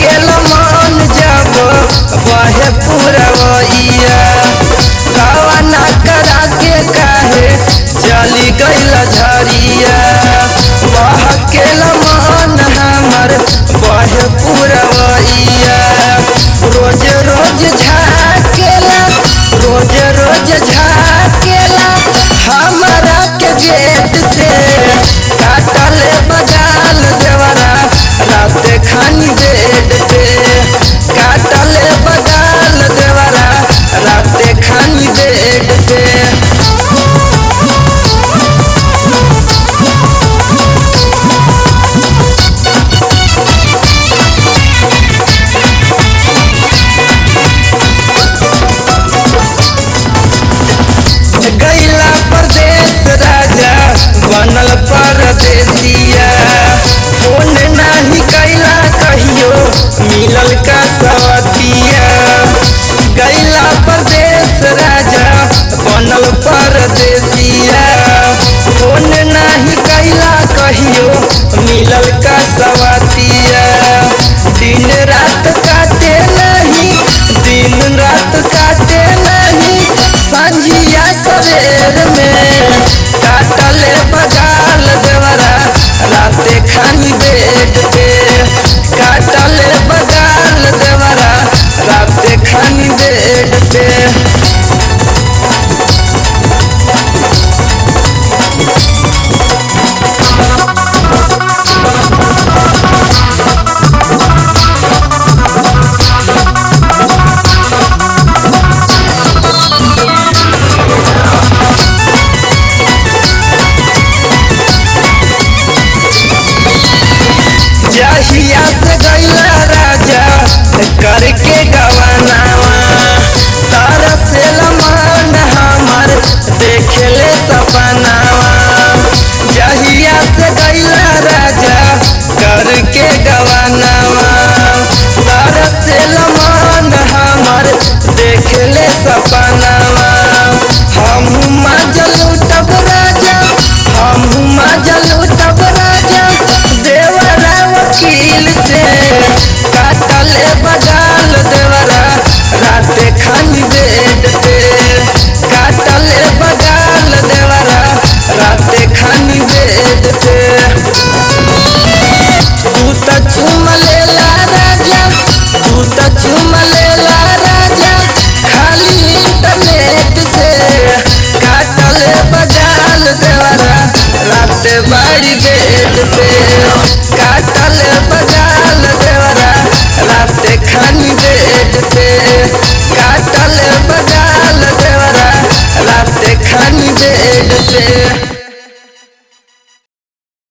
के मन जब बहे पुरवैया कवना करा के काहे चली गइल झरिया के मन हमर बहे पुरवैया रोज रोज झाकेला रोज रोज झाकेला हमारा के गेट से काटल बगाल देवरा रात खानी बेड पे काटल बगाल देवरा रात खानी बेड पे। गैला परदेश राजा बनल परदेसिया फोन नहीं कैला कहियो मिलल का सवतिया गैला परदेश राजा बनल परदेसिया फोन नहीं कैला कहियो मिलल का सवतिया दिन रात काटे नहीं दिन रात काटे नहीं संझिया सवेर में काटल बगाल देवरा रात खानी बेड पे काटल बगाल देवरा रात खानी बेड पे। जहिया से गैला राजा करके गवानावा तारा से लमान हमर देखेले सपनावा जहिया से गैला राजा करके गवानावा तारा से लमान हमर देखेले सपनावा हम मजल उठब राजा हम मजल उठब राजा देवरा वकील से काटल बगाल देवरा रात खानी बेड पे काटल बगाल देवरा रात खानी बेड पे।